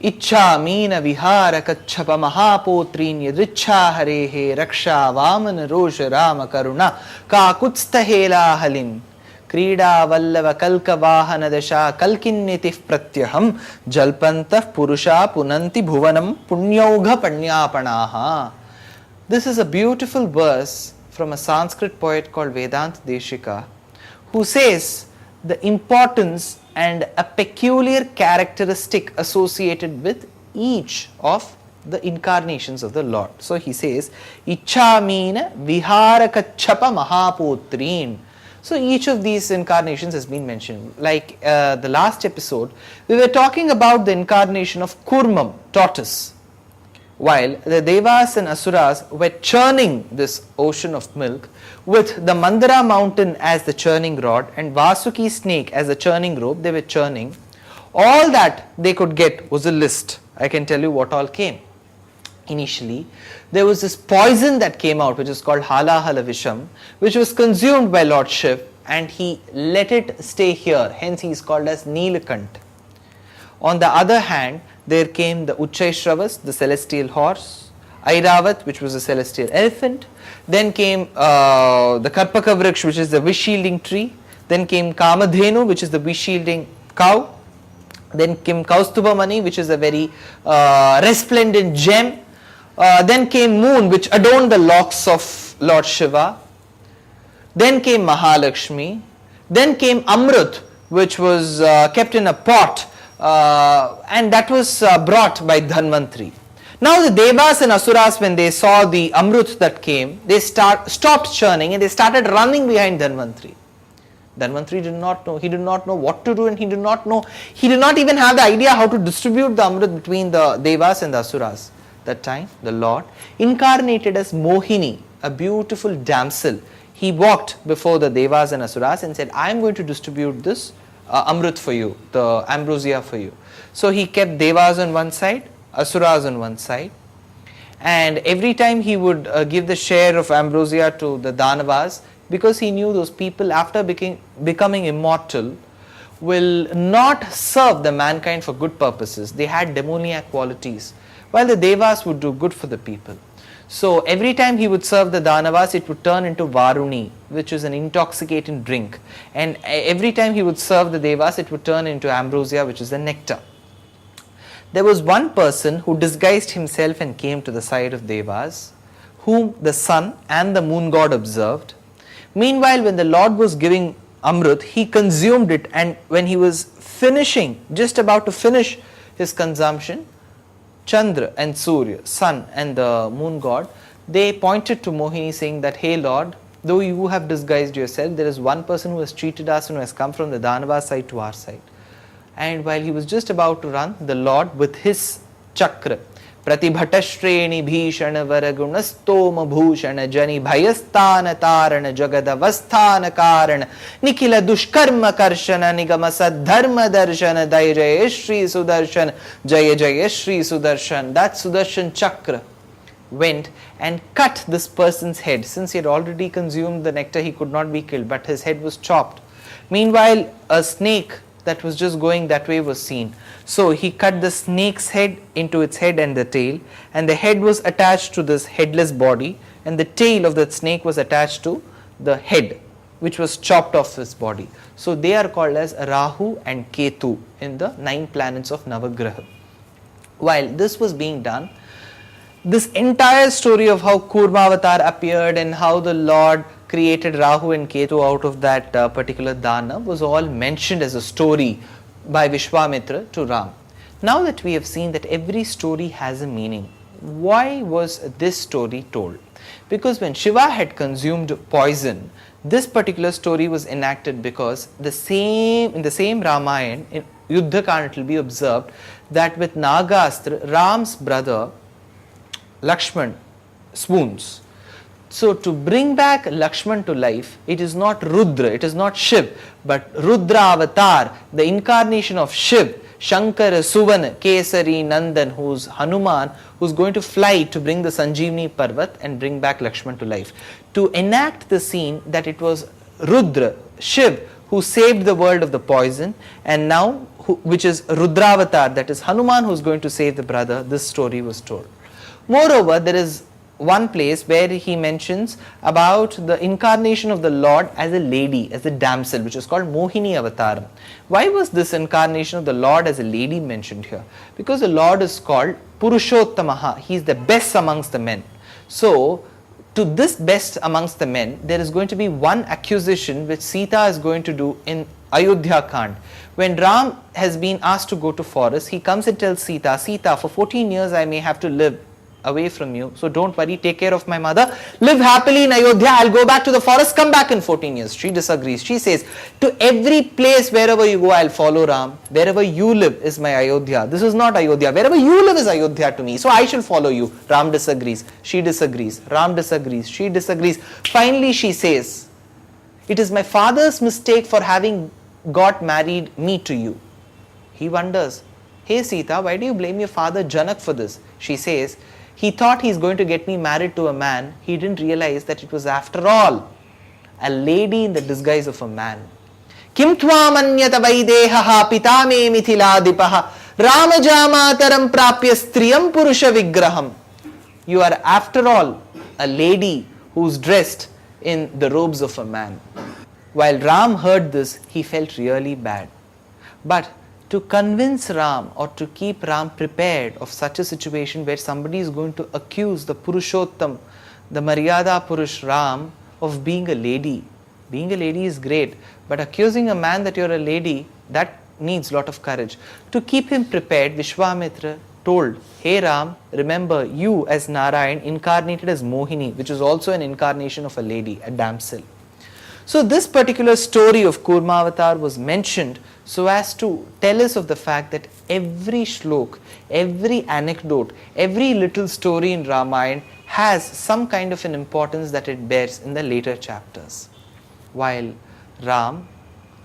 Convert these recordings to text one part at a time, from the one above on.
इच्छामीन विहार कच्छप महापोत्रीन यदृच्छा हरेः रक्षा वामन रोष राम करुणा काकुत्स्थहेला हलिन क्रीडा वल्लभ कल्क वाहन दशा कल्किन्नितिः प्रत्यहम जल्पन्तः पुरुषा पुनन्ति भुवनम पुण्यौघ पण्यापणाः. This is a beautiful verse from a Sanskrit poet called Vedanta Deshika, who says the importance and a peculiar characteristic associated with each of the incarnations of the Lord. So he says, Icchamina Viharakachapa Mahapotrin. So each of these incarnations has been mentioned. Like the last episode, we were talking about the incarnation of Kurmam, tortoise. While the Devas and Asuras were churning this ocean of milk with the Mandara mountain as the churning rod and Vasuki snake as the churning rope, they were churning. All that they could get was a list. I can tell you what all came. Initially, there was this poison that came out, which is called Halahala Visham, which was consumed by Lord Shiv, and he let it stay here. Hence, he is called as Nilakant. On the other hand, there came the Uchchaishravas, the celestial horse, Airavat, which was a celestial elephant. Then came the Karpaka Vriksh, which is the wish-shielding tree. Then came Kamadhenu, which is the wish-shielding cow. Then came Kaustubhamani, which is a very resplendent gem. Then came moon, which adorned the locks of Lord Shiva. Then came Mahalakshmi. Then came Amrut, which was kept in a pot, and that was brought by Dhanvantri. Now the Devas and Asuras, when they saw the Amrut that came, they stopped churning and they started running behind Dhanvantri. Dhanvantri did not know. He did not know what to do, and he did not even have the idea how to distribute the Amrit between the Devas and the Asuras. That time, the Lord, incarnated as Mohini, a beautiful damsel, he walked before the Devas and Asuras and said, I am going to distribute this Amrit for you, the ambrosia for you. So he kept Devas on one side, Asuras on one side, and every time he would give the share of ambrosia to the Danavas, because he knew those people, after becoming immortal, will not serve the mankind for good purposes. They had demoniac qualities, while the Devas would do good for the people. So every time he would serve the Danavas, it would turn into Varuni, which is an intoxicating drink. And every time he would serve the Devas, it would turn into ambrosia, which is the nectar. There was one person who disguised himself and came to the side of Devas, whom the sun and the moon god observed. Meanwhile, when the Lord was giving Amrit, he consumed it, and when he was finishing, just about to finish his consumption, Chandra and Surya, sun and the moon god, they pointed to Mohini saying that, hey Lord, though you have disguised yourself, there is one person who has cheated us and who has come from the Danava side to our side. And while he was just about to run, the Lord with his chakra, Pratibhatashreni bhishana varaguna stoma bhushana jani bhayasthana tarana jagadavasthana karana nikila dushkarma karshana nigama sadharma darshana jaya Shri Sudarshan jaya jaya Shri Sudarshan. That Sudarshan chakra went and cut this person's head. Since he had already consumed the nectar, he could not be killed, but his head was chopped. Meanwhile, a snake that was just going that way was seen. So he cut the snake's head into its head and the tail, and the head was attached to this headless body, and the tail of that snake was attached to the head, which was chopped off his body. So they are called as Rahu and Ketu in the 9 planets of Navagraha. While this was being done, this entire story of how Kurmavatar appeared and how the Lord created Rahu and Ketu out of that particular Dana was all mentioned as a story by Vishwamitra to Ram. Now that we have seen that every story has a meaning, why was this story told? Because when Shiva had consumed poison, this particular story was enacted because in the same Ramayana, in Yuddhakand, it will be observed that with Nagastra, Ram's brother Lakshman swoons. So to bring back Lakshman to life, it is not Rudra, it is not Shiv, but Rudra Avatar, the incarnation of Shiv, Shankara Suvana Kesari Nandan, who's Hanuman, who's going to fly to bring the Sanjeevani Parvat and bring back Lakshman to life. To enact the scene that it was Rudra, Shiv, who saved the world of the poison, and now which is Rudravatar, that is Hanuman who is going to save the brother, this story was told. Moreover, there is one place where he mentions about the incarnation of the Lord as a lady, as a damsel, which is called Mohini Avataram. Why was this incarnation of the Lord as a lady mentioned here? Because the Lord is called Purushottamaha, he is the best amongst the men. So, to this best amongst the men, there is going to be one accusation which Sita is going to do in Ayodhya Kand. When Ram has been asked to go to forest, he comes and tells Sita, Sita, for 14 years I may have to live away from you, so don't worry, take care of my mother, live happily in Ayodhya, I'll go back to the forest, come back in 14 years. She disagrees. She says, to every place wherever you go, I'll follow Ram. Wherever you live is my Ayodhya. This is not Ayodhya. Wherever you live is Ayodhya to me, so I shall follow you. Ram disagrees. She disagrees. Ram disagrees. She disagrees. Finally she says, it is my father's mistake for having got married me to you. He wonders, hey Sita, why do you blame your father Janak for this? She says, he thought he's going to get me married to a man. He didn't realize that it was after all a lady in the disguise of a man. Kim tvam anyata vaidehaha pitame mithiladipah ramajamataram prapya striyam purusha vigraham. You are after all a lady who's dressed in the robes of a man. While Ram heard this, he felt really bad. But to convince Ram or to keep Ram prepared of such a situation where somebody is going to accuse the Purushottam, the Maryada Purush Ram, of being a lady. Being a lady is great, but accusing a man that you're a lady, that needs a lot of courage. To keep him prepared, Vishwamitra told, hey Ram, remember you as Narayan incarnated as Mohini, which is also an incarnation of a lady, a damsel. So this particular story of Kurmavatar was mentioned so as to tell us of the fact that every shlok, every anecdote, every little story in Ramayana has some kind of an importance that it bears in the later chapters. While Ram,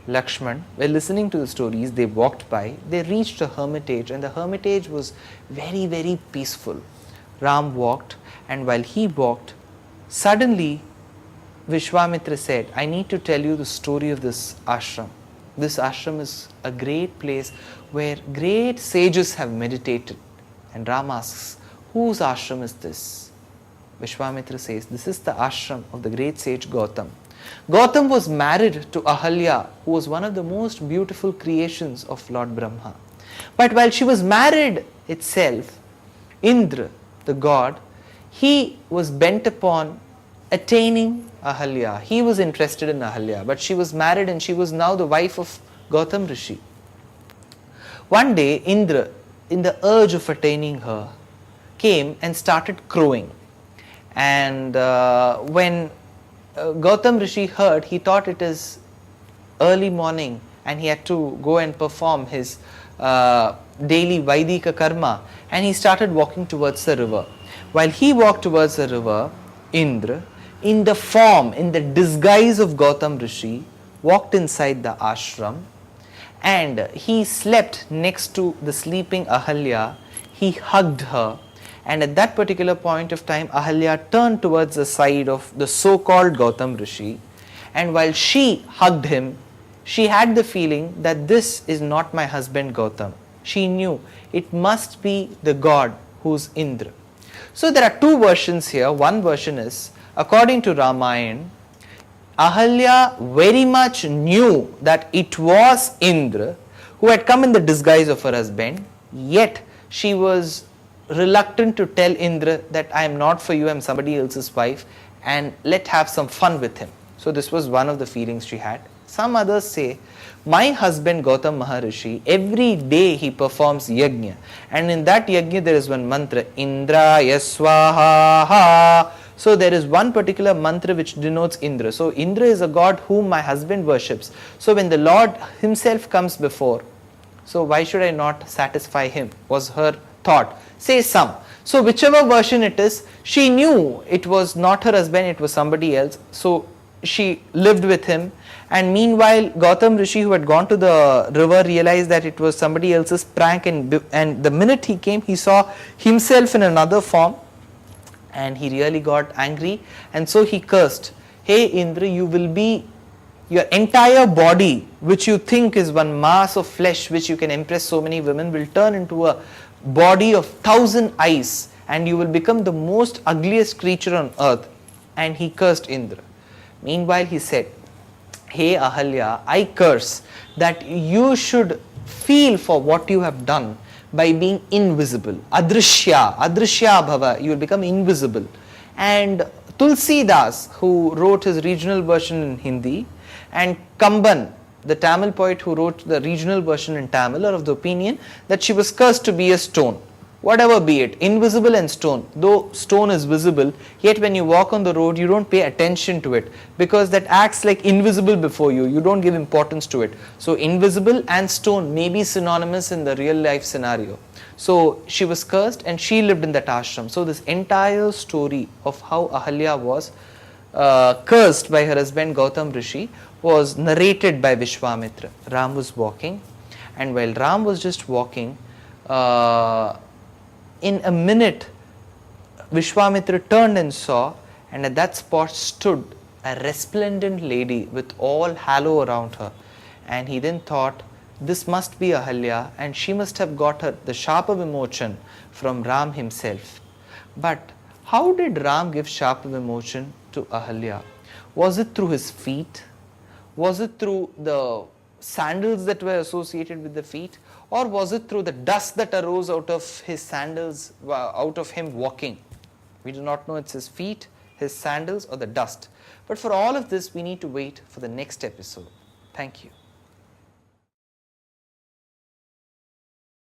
Lakshman were listening to the stories, they walked by, they reached a hermitage, and the hermitage was very, very peaceful. Ram walked, and while he walked, suddenly Vishwamitra said, I need to tell you the story of this ashram. This ashram is a great place where great sages have meditated. And Ram asks, whose ashram is this? Vishwamitra says, this is the ashram of the great sage Gautam. Gautam was married to Ahalya, who was one of the most beautiful creations of Lord Brahma. But while she was married itself, Indra, the god, he was bent upon attaining Ahalya. He was interested in Ahalya, but she was married and she was now the wife of Gautam Rishi. One day, Indra, in the urge of attaining her, came and started crowing. And when Gautam Rishi heard, he thought it is early morning and he had to go and perform his daily Vaidika karma, and he started walking towards the river. While he walked towards the river, Indra, in the form, in the disguise of Gautam Rishi, walked inside the ashram, and he slept next to the sleeping Ahalya. He hugged her, and at that particular point of time, Ahalya turned towards the side of the so-called Gautam Rishi, and while she hugged him, she had the feeling that this is not my husband Gautam. She knew it must be the god who's Indra. So there are two versions here. One version is, according to Ramayana, Ahalya very much knew that it was Indra who had come in the disguise of her husband, yet she was reluctant to tell Indra that I am not for you, I am somebody else's wife, and let's have some fun with him. So this was one of the feelings she had. Some others say, my husband Gautam Maharishi, every day he performs yajna, and in that yajna there is one mantra, Indraya Swaha. So there is one particular mantra which denotes Indra. So Indra is a god whom my husband worships. So when the Lord himself comes before, so why should I not satisfy him, was her thought. Say some. So whichever version it is, she knew it was not her husband, it was somebody else. So she lived with him, and meanwhile Gautam Rishi, who had gone to the river, realized that it was somebody else's prank, and the minute he came, he saw himself in another form, and he really got angry, and so he cursed, hey Indra, you will be your entire body, which you think is one mass of flesh which you can impress so many women, will turn into a body of 1,000 eyes, and you will become the most ugliest creature on earth. And he cursed Indra. Meanwhile, he said, Hey Ahalya, I curse that you should feel for what you have done by being invisible. Adrishya bhava, you will become invisible. And Tulsi Das, who wrote his regional version in Hindi, and Kamban, the Tamil poet who wrote the regional version in Tamil, are of the opinion that she was cursed to be a stone. Whatever be it, invisible and stone. Though stone is visible, yet when you walk on the road, you don't pay attention to it, because that acts like invisible before you. You don't give importance to it. So invisible and stone may be synonymous in the real life scenario. So she was cursed and she lived in that ashram. So this entire story of how Ahalya was cursed by her husband Gautam Rishi was narrated by Vishwamitra. Ram was walking, and while Ram was just walking, in a minute, Vishwamitra turned and saw, and at that spot stood a resplendent lady with all halo around her. And he then thought, this must be Ahalya, and she must have got her the Shapa Vimochan from Ram himself. But how did Ram give Shapa Vimochan to Ahalya? Was it through his feet? Was it through the sandals that were associated with the feet? Or was it through the dust that arose out of his sandals, out of him walking? We do not know. It's his feet, his sandals, or the dust. But for all of this, we need to wait for the next episode. Thank you.